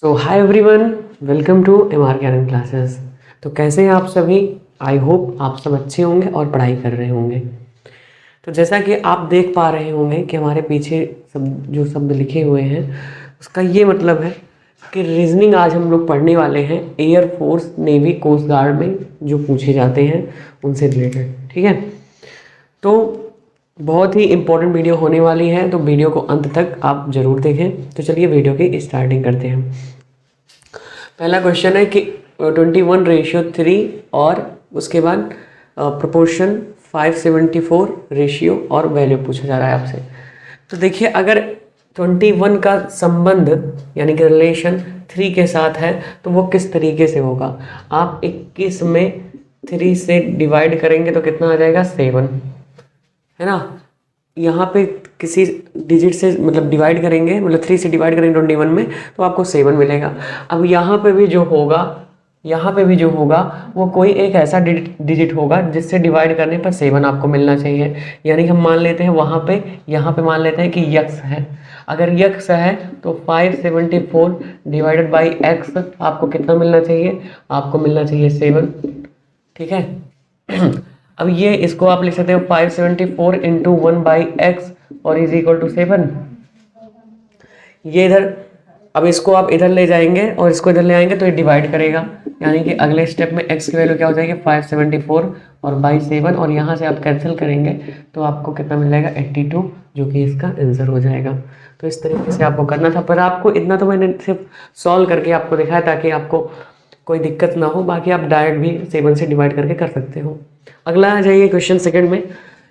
So hi everyone, welcome to MR Gyan classes. तो कैसे हैं आप सभी? आई होप आप सब अच्छे होंगे और पढ़ाई कर रहे होंगे। तो जैसा कि आप देख पा रहे होंगे कि हमारे पीछे सब जो शब्द लिखे हुए हैं उसका ये मतलब है कि रीजनिंग आज हम लोग पढ़ने वाले हैं एयरफोर्स, नेवी, कोस्ट गार्ड में जो पूछे जाते हैं उनसे रिलेटेड। ठीक है, तो बहुत ही इम्पोर्टेंट वीडियो होने वाली है, तो वीडियो को अंत तक आप ज़रूर देखें। तो चलिए वीडियो की स्टार्टिंग करते हैं। पहला क्वेश्चन है कि 21:3 और उसके बाद प्रोपोर्शन 574 रेशियो और वैल्यू पूछा जा रहा है आपसे। तो देखिए, अगर 21 का संबंध यानी कि रिलेशन 3 के साथ है तो वो किस तरीके से होगा। आप 21 में 3 से डिवाइड करेंगे तो कितना आ जाएगा? 7, है ना। यहाँ पे किसी डिजिट से मतलब डिवाइड करेंगे, मतलब 3 से डिवाइड करेंगे 21 में तो आपको 7 मिलेगा। अब यहाँ पे भी जो होगा वो कोई एक ऐसा डिजिट होगा जिससे डिवाइड करने पर 7 आपको मिलना चाहिए। यानी हम मान लेते हैं यहाँ पे मान लेते हैं कि यक्स है। अगर यक्स है तो 574 डिवाइडेड बाई एक्स आपको कितना मिलना चाहिए? आपको मिलना चाहिए 7। ठीक है। अब ये इसको आप लिख सकते हो 574 इंटू 1/x और इज इक्वल टू 7। ये इधर, अब इसको आप इधर ले जाएंगे और इसको इधर ले आएंगे तो ये डिवाइड करेगा, यानी कि अगले स्टेप में x की वैल्यू क्या हो जाएगी? 574 और बाई 7, और यहाँ से आप कैंसिल करेंगे तो आपको कितना मिल जाएगा? 82, जो कि इसका आंसर हो जाएगा। तो इस तरीके से आपको करना था, पर आपको इतना तो मैंने सिर्फ सॉल्व करके आपको दिखाया ताकि आपको कोई दिक्कत ना हो। बाकी आप डायरेक्ट भी 7 से डिवाइड करके कर सकते हो। अगला आ जाइए क्वेश्चन सेकंड में।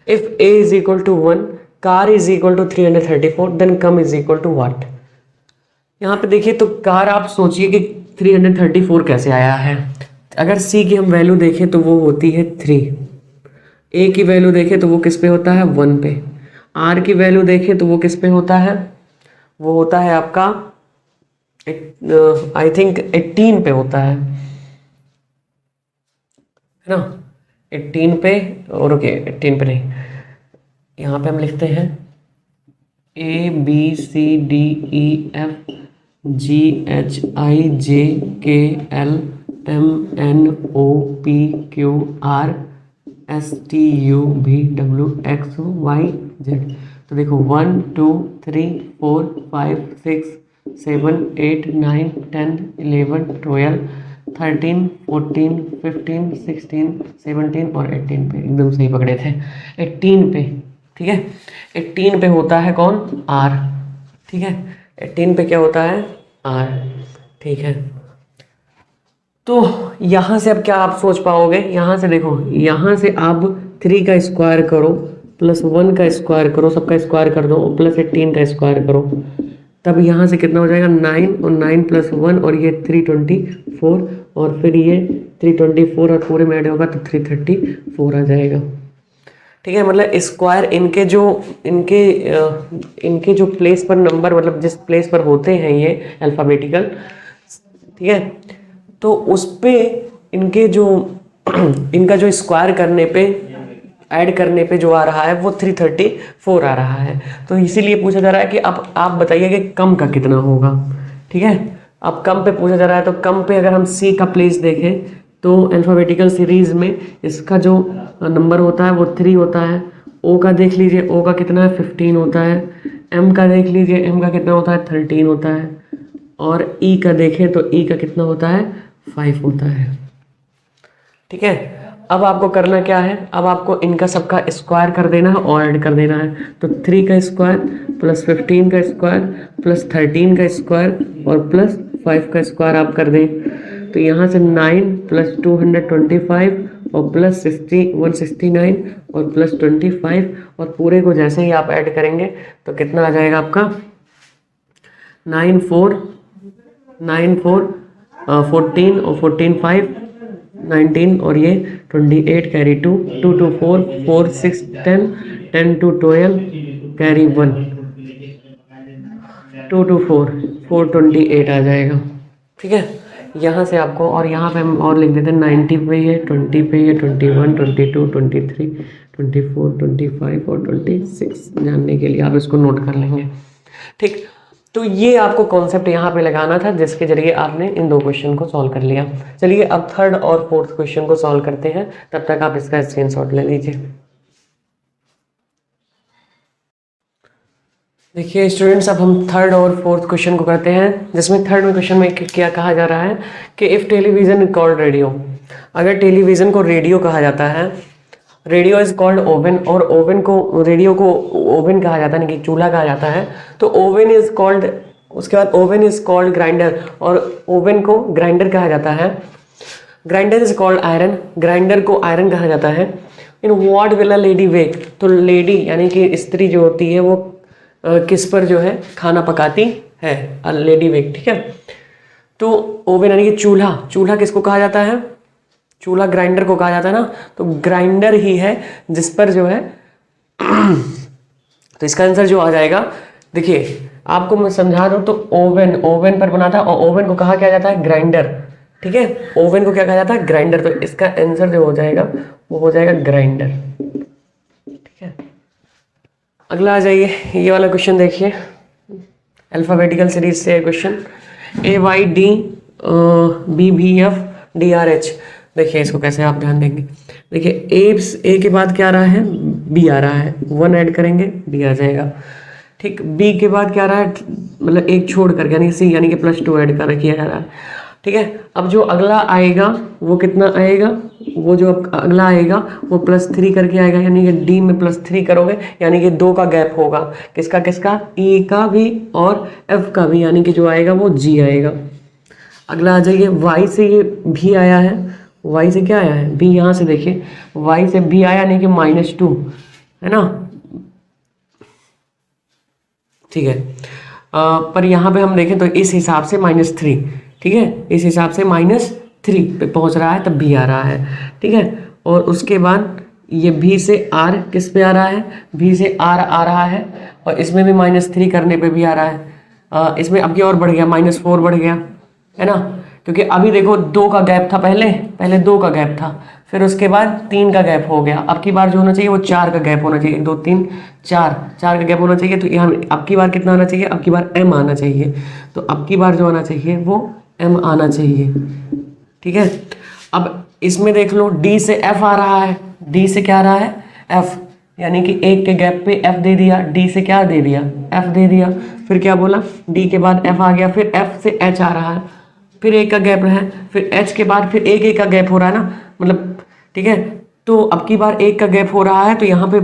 If a is equal to 1, car is equal to 334, then come is equal to what. यहाँ पे देखिए, तो कार आप सोचिए कि 334 कैसे आया है। अगर c की हम वैल्यू देखें तो वो होती है 3, a की वैल्यू देखें तो वो किस पे होता है? 1 पे। r की वैल्यू देखें तो वो किस पे होता है? वो होता है आपका आई थिंक 18 पे होता है ना। 18 पे, और ओके 18 पे नहीं, यहाँ पे हम लिखते हैं ABCDEFGHIJKLMNOPQRSTUVWXYZ। तो देखो 1 2 3 4 5 6 7 8 9 10 11 12 13 14 15 16 17 और 18 पे एकदम सही पकड़े थे। 18 पे, ठीक है। 18 पे होता है कौन? R। ठीक है, 18 पे क्या होता है? R। ठीक है, तो यहाँ से अब क्या आप सोच पाओगे? यहाँ से देखो, यहाँ से आप 3 का स्क्वायर करो प्लस 1 का स्क्वायर करो, सबका स्क्वायर कर दो, प्लस 18 का स्क्वायर करो, तब यहाँ से कितना हो जाएगा? 9, और 9 प्लस 1 और ये 324, और फिर ये 324 और पूरे में ऐड होगा तो 334 आ जाएगा। ठीक है, मतलब स्क्वायर इनके जो प्लेस पर नंबर, मतलब जिस प्लेस पर होते हैं ये अल्फ़ाबेटिकल, ठीक है, तो उस पे इनका जो स्क्वायर करने पे, ऐड करने पे जो आ रहा है वो 334 आ रहा है। तो इसीलिए पूछा जा रहा है कि अब आप बताइए कि कम का कितना होगा। ठीक है, अब कम पे पूछा जा रहा है, तो कम पे अगर हम C का प्लेस देखें तो अल्फ़ाबेटिकल सीरीज़ में इसका जो नंबर होता है वो 3 होता है। O का देख लीजिए, O का कितना है? 15 होता है। M का देख लीजिए, M का कितना होता है? 13 होता है। और E का देखें तो E का कितना होता है? 5 होता है। ठीक है, अब आपको करना क्या है? अब आपको इनका सबका स्क्वायर कर देना है और ऐड कर देना है। तो 3 का स्क्वायर प्लस 15 का स्क्वायर प्लस 13 का स्क्वायर और प्लस 5 का स्क्वायर आप कर दें, तो यहाँ से 9 प्लस 225 और प्लस 169 और प्लस 25, और पूरे को जैसे ही आप ऐड करेंगे तो कितना आ जाएगा आपका? 9 4 14 और 14 5 19 और ये 28 कैरी 2 2 2 4 4 6 10 10 2 12 कैरी 1 2 2 4 428 आ जाएगा। ठीक है, यहाँ से आपको, और यहाँ पे हम और लिख देते हैं 90 पे ये, 20 पे ये, 21 22 23 24 25 और 26 जानने के लिए आप इसको नोट कर लेंगे। ठीक, तो ये आपको कॉन्सेप्ट यहाँ पे लगाना था, जिसके जरिए आपने इन 2 क्वेश्चन को सॉल्व कर लिया। चलिए अब थर्ड और फोर्थ क्वेश्चन को सॉल्व करते हैं, तब तक आप इसका स्क्रीनशॉट ले लीजिए। देखिए स्टूडेंट्स, अब हम थर्ड और फोर्थ क्वेश्चन को करते हैं, जिसमें थर्ड में क्वेश्चन में क्या कहा जा रहा है कि if television is called radio, अगर टेलीविज़न को रेडियो कहा जाता है, रेडियो इज कॉल्ड ओवन, और ओवन को, रेडियो को ओवन कहा जाता है, यानी कि चूल्हा कहा जाता है, तो ओवन इज कॉल्ड, उसके बाद ओवन इज कॉल्ड ग्राइंडर, और ओवन को ग्राइंडर कहा जाता है। Grinder is called iron, grinder को आयरन कहा जाता है। In what will a lady wake, तो लेडी यानी कि स्त्री जो होती है वो किस पर जो है खाना पकाती है, अ लेडी वेक, ठीक है। तो ओवन यानी कि चूल्हा, चूल्हा किसको कहा जाता है, चूल्हा ग्राइंडर को कहा जाता है ना, तो ग्राइंडर ही है जिस पर जो है तो इसका आंसर जो आ जाएगा, देखिए आपको मैं समझा दूं, तो ओवन, ओवन पर बना था, और ओवन को कहा क्या जाता है, ग्राइंडर, ठीक है। ओवन को क्या कहा जाता है, ग्राइंडर, तो इसका आंसर जो हो जाएगा वो हो जाएगा ग्राइंडर, ठीक है। अगला आ जाइए, ये वाला क्वेश्चन देखिए, अल्फाबेटिकल सीरीज से क्वेश्चन, AYD BBF DRH। देखिए इसको कैसे आप ध्यान देंगे, देखिए ए के बाद क्या आ रहा है, बी आ रहा है, 1 ऐड करेंगे बी आ जाएगा, ठीक। बी के बाद क्या आ रहा है, मतलब एक छोड़ कर, यानी सी, यानी कि +2 ऐड कर किया जा रहा है, ठीक है। अब जो अगला आएगा वो कितना आएगा, वो जो अगला आएगा वो +3 करके आएगा, यानी कि डी में +3 करोगे, यानी कि 2 का गैप होगा, किसका किसका, ई का भी और एफ का भी, यानी कि जो आएगा वो जी आएगा। अगला आ जाइए, वाई से ये भी आया है, वाई से क्या आया है, बी, यहाँ से देखिए वाई से भी आया, यानी कि -2 है ना, ठीक है। पर यहाँ पे हम देखें तो इस हिसाब से -3, ठीक है, इस हिसाब से -3 पे पहुँच रहा है, तब भी आ रहा है, ठीक है। और उसके बाद ये भी से आर किस पे आ रहा है, भी से आर आ रहा है, और इसमें भी -3 करने पे भी आ रहा है, इसमें अब ये और बढ़ गया, -4 बढ़ गया, है ना, क्योंकि अभी देखो 2 का गैप था, पहले 2 का गैप था, फिर उसके बाद 3 का गैप हो गया, अब की बार जो होना चाहिए वो 4 का गैप होना चाहिए, 1 2 3 4 का गैप होना चाहिए, तो यहाँ अब की बार कितना आना चाहिए, अब की बार m आना चाहिए, तो अब की बार जो आना चाहिए वो m आना चाहिए, ठीक है। अब इसमें देख लो d से f आ रहा है, d से क्या आ रहा है, f, यानी कि 1 के गैप पे f दे दिया, d से क्या दे दिया, f दे दिया, फिर क्या बोला, d के बाद f आ गया, फिर f से h आ रहा है, फिर 1 का गैप है, फिर h के बाद फिर 1 का गैप हो रहा है ना, मतलब, ठीक है। तो अब की बार 1 का गैप हो रहा है, तो यहाँ पे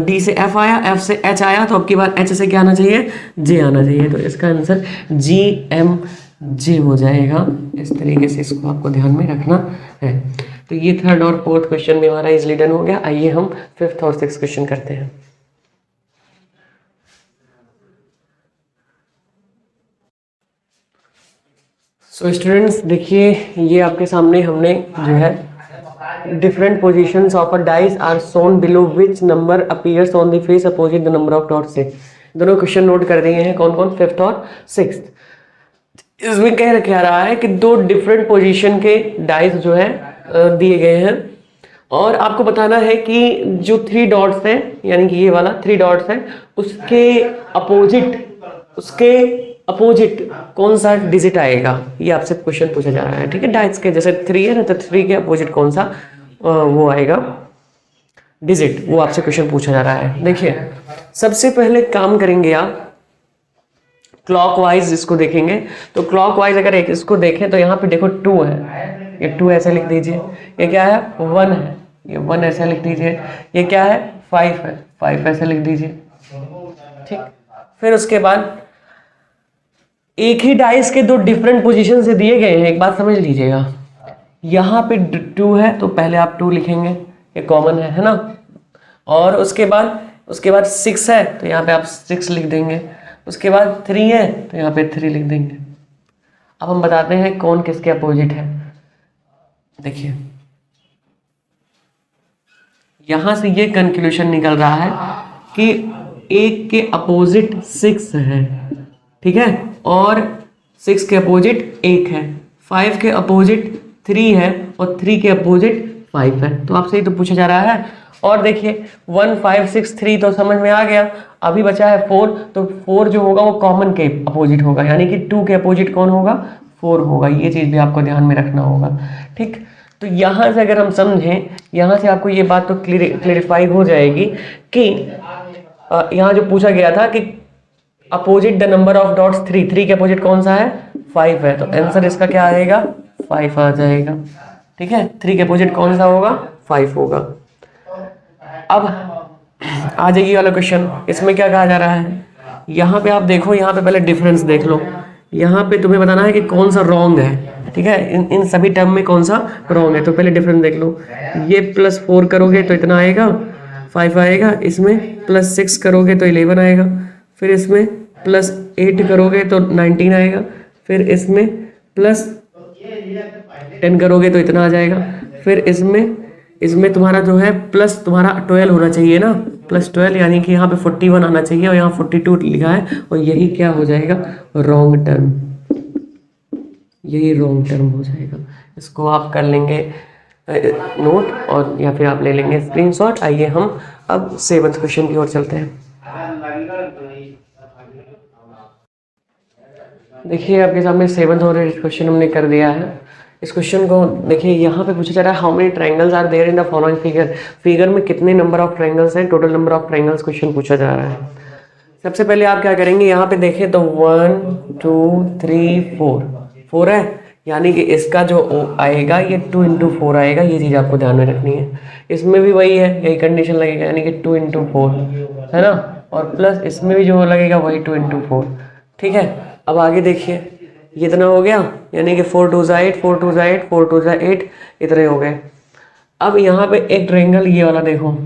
d से f आया, f से h आया, तो अब की बार h से क्या आना चाहिए, j आना चाहिए, तो इसका आंसर GMJ हो जाएगा। इस तरीके से इसको आपको ध्यान में रखना है। तो ये थर्ड और फोर्थ क्वेश्चन में हमारा इजली डन हो गया। आइए हम फिफ्थ और सिक्स्थ क्वेश्चन करते हैं। सो स्टूडेंट्स देखिए, ये आपके सामने हमने जो है different positions of a dice are shown below which number appears on the face opposite the number of dots से। दोनों क्वेश्चन नोट कर दिए हैं, कौन कौन, फिफ्थ और सिक्स्थ। इसमें कह रहा है कि 2 डिफरेंट पोजीशन के डाइस जो है दिए गए हैं, और आपको बताना है कि जो 3 डॉट्स हैं, यानी कि ये वाला 3 डॉट्स है, उसके अपोजिट कौन सा डिजिट आएगा, ये आपसे क्वेश्चन पूछा जा रहा है, ठीक है। डाइस के जैसे 3 है ना, तो 3 के अपोजिट कौन सा वो आएगा डिजिट, वो आपसे क्वेश्चन पूछा जा रहा है। देखिए सबसे पहले काम करेंगे आप क्लॉकवाइज इसको देखेंगे, तो क्लॉकवाइज अगर एक इसको देखें तो यहाँ पे देखो 2 है, ये 2 ऐसे लिख दीजिए, ये क्या है 1 है, ये 1 ऐसे लिख दीजिए, ये क्या है 5 है, 5 ऐसे लिख दीजिए, ठीक। फिर उसके बाद एक ही डाइस के 2 डिफरेंट पोजीशन से दिए गए हैं, एक बात समझ लीजिएगा, यहाँ पे 2 है तो पहले आप 2 लिखेंगे, ये कॉमन है ना, और उसके बाद 6 है तो यहाँ पे आप 6 लिख देंगे, उसके बाद 3 है तो यहाँ पे 3 लिख देंगे। अब हम बताते हैं कौन किसके अपोजिट है। देखिए यहां से ये कंक्लूजन निकल रहा है कि 1 के अपोजिट 6 है, ठीक है, और 6 के अपोजिट 1 है, 5 के अपोजिट 3 है, और 3 के अपोजिट 5 है। तो आपसे ये तो पूछा जा रहा है, और देखिए 1 5 6 3 तो समझ में आ गया। अभी बचा है 4, तो 4 जो होगा वो कॉमन के अपोजिट होगा, यानी कि 2 के अपोजिट कौन होगा, 4 होगा। ये चीज़ भी आपको ध्यान में रखना होगा, ठीक। तो यहाँ से अगर हम समझें, यहाँ से आपको ये बात तो क्लियरिफाई हो जाएगी कि यहाँ जो पूछा गया था कि opposite the number of dots 3 के अपोजिट कौन सा है, 5 है, तो आंसर इसका क्या आएगा, 5 आ जाएगा, ठीक है। 3 के अपोजिट कौन सा होगा, 5 होगा। अब आ जाइए वाला क्वेश्चन, इसमें क्या कहा जा रहा है, यहाँ पे आप देखो, यहाँ पे पहले डिफरेंस देख लो। यहाँ पे तुम्हें बताना है कि कौन सा रॉन्ग है, ठीक है, इन सभी टर्म में कौन सा रॉन्ग है। तो पहले डिफरेंस देख लो, ये +4 करोगे तो इतना आएगा, 5 आएगा। इसमें +6 करोगे तो 11 आएगा। फिर इसमें +8 करोगे तो 19 आएगा। फिर इसमें +10 करोगे तो इतना आ जाएगा। फिर इसमें तुम्हारा जो है प्लस तुम्हारा 12 होना चाहिए ना, +12, यानी कि यहाँ पे 41 आना चाहिए और यहाँ 42 लिखा है, और यही क्या हो जाएगा, रॉन्ग टर्म, यही रॉन्ग टर्म हो जाएगा। इसको आप कर लेंगे नोट, और या फिर आप ले लेंगे स्क्रीनशॉट। आइए हम अब 7th क्वेश्चन की ओर चलते हैं। देखिए आपके सामने 7th और 8th क्वेश्चन हमने कर दिया है। इस क्वेश्चन को देखिए, यहाँ पे पूछा जा रहा है how many triangles are there in the following figure. Figure में कितने नंबर ऑफ ट्रायंगल्स हैं, total number of triangles question पूछा जा रहा है। सबसे पहले आप क्या करेंगे, यहाँ पे देखें तो 1 2 3 4 है, यानी कि इसका जो आएगा ये 2 × 4 आएगा। ये चीज़ आपको ध्यान में रखनी है। इसमें भी वही है, यही कंडीशन लगेगा, यानी कि 2 × 4 है ना, और प्लस इसमें भी जो लगेगा वही 2 × 4, ठीक है। अब आगे देखिए, ये इतना हो गया, यानी कि 4 2 8 4 2 8 4 2 8 इतने हो गए। अब यहाँ पे एक ट्रायंगल ये वाला देखो,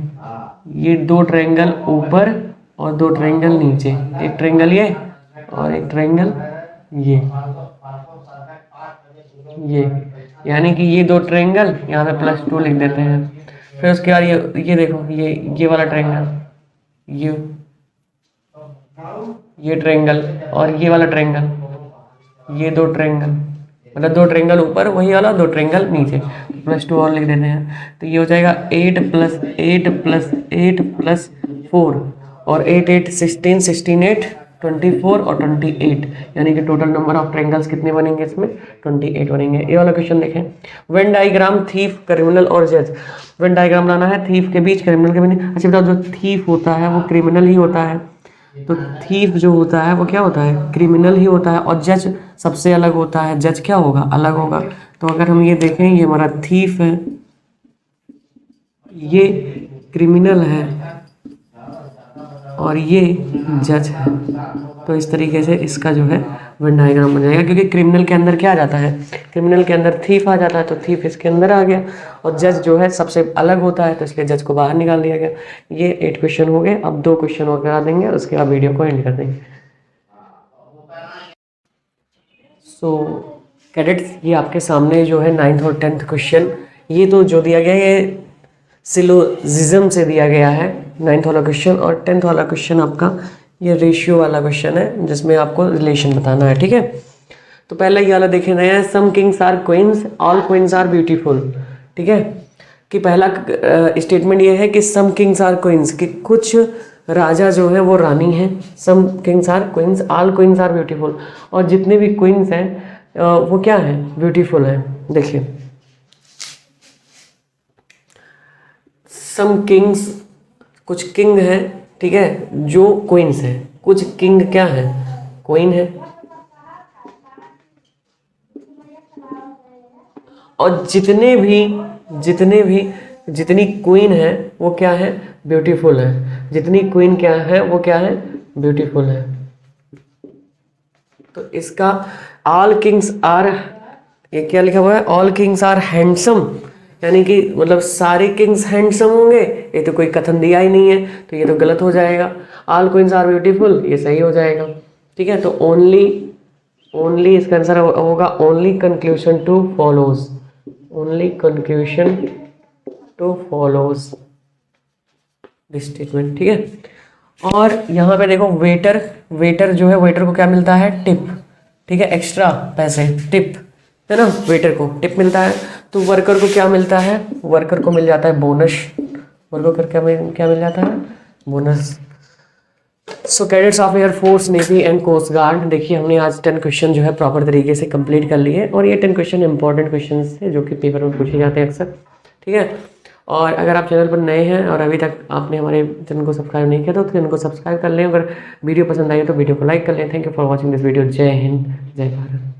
ये 2 ट्रायंगल ऊपर और 2 ट्रायंगल नीचे, एक ट्रायंगल ये और एक ट्रायंगल ये, यानी कि ये 2 ट्रायंगल, यहाँ पे +2 लिख देते हैं। फिर उसके बाद ये देखो, ये वाला ट्रायंगल, ये ट्रायंगल और ये वाला ट्रायंगल, ये 2 ट्रायंगल, मतलब 2 ट्रायंगल ऊपर वही वाला, 2 ट्रायंगल नीचे, +2 और लिख देते हैं। तो ये हो जाएगा 8 + 8 + 8 + 4, और 8 8 16 16 8 24 और 28, यानी कि टोटल नंबर ऑफ ट्रायंगल्स कितने बनेंगे, इसमें 28 बनेंगे। ये वाला क्वेश्चन देखें, वेन डायग्राम थीफ, क्रिमिनल और जज। वेन डायग्राम लाना है थीफ के बीच, क्रिमिनल के बीच। अच्छा बताओ, जो थीफ होता है वो क्रिमिनल ही होता है, तो थीफ जो होता है वो क्या होता है, क्रिमिनल ही होता है, और जज सबसे अलग होता है। जज क्या होगा, अलग होगा। तो अगर हम ये देखें, ये हमारा थीफ है, ये क्रिमिनल है, और ये जज है। तो इस तरीके से इसका जो है वेन डायग्राम बन जाएगा, क्योंकि क्रिमिनल के अंदर क्या आ जाता है, क्रिमिनल के अंदर थीफ आ जाता है, तो थीफ इसके अंदर आ गया, और जज जो है सबसे अलग होता है, तो इसलिए जज को बाहर निकाल दिया गया। ये 8 क्वेश्चन हो गए। अब 2 क्वेश्चन और करा देंगे, उसके बाद वीडियो को एंड कर देंगे। सो कैडेट्स, ये आपके सामने जो है 9th और 10th क्वेश्चन, ये तो जो दिया गया है ये सिलोजिज्म से दिया गया है, 9th वाला क्वेश्चन, और 10th वाला क्वेश्चन आपका ये रेशियो वाला क्वेश्चन है, जिसमें आपको रिलेशन बताना है, ठीक है। तो पहले ये वाला देखे नया है, some kings are queens, all queens are beautiful, ठीक है। कि पहला स्टेटमेंट ये है कि सम किंग्स आर क्वींस, कि कुछ राजा जो है वो रानी है। Some kings are queens, all queens are beautiful, और जितने भी क्वींस हैं वो क्या है, ब्यूटीफुल है। देखिए, सम किंग्स, कुछ किंग है, ठीक है, जो क्वींस है। कुछ किंग क्या है, क्वीन है, और जितनी क्वीन है वो क्या है, ब्यूटीफुल है। जितनी क्वीन क्या है, वो क्या है, ब्यूटीफुल है। तो इसका ऑल किंग्स आर, ये क्या लिखा हुआ है, ऑल किंग्स आर हैंडसम, यानी कि मतलब सारे किंग्स हैंडसम होंगे, ये तो कोई कथन दिया ही नहीं है, तो ये तो गलत हो जाएगा। ऑल क्वींस आर ब्यूटीफुल, ये सही हो जाएगा, ठीक है। तो ओनली इसका आंसर होगा only conclusion two follows, only conclusion two follows this statement, ठीक है। और यहाँ पे देखो, वेटर जो है, वेटर को क्या मिलता है, टिप, ठीक है, एक्स्ट्रा पैसे, टिप है ना, वेटर को टिप मिलता है। तो वर्कर को क्या मिलता है, वर्कर को मिल जाता है बोनस, वर्गों करके हमें क्या मिल जाता है, bonus. So cadets of air force, navy and coast guard, देखिए हमने आज 10 क्वेश्चन जो है प्रॉपर तरीके से कंप्लीट कर लिए और ये 10 क्वेश्चन इंपॉर्टेंट क्वेश्चन थे जो कि पेपर में पूछे जाते हैं अक्सर, ठीक है। और अगर आप चैनल पर नए हैं और अभी तक आपने हमारे चैनल को सब्सक्राइब नहीं किया तो चैनल को सब्सक्राइब कर लें। अगर वीडियो पसंद आई तो वीडियो को लाइक कर लें। Thank you for watching this video. जय हिंद, जय भारत।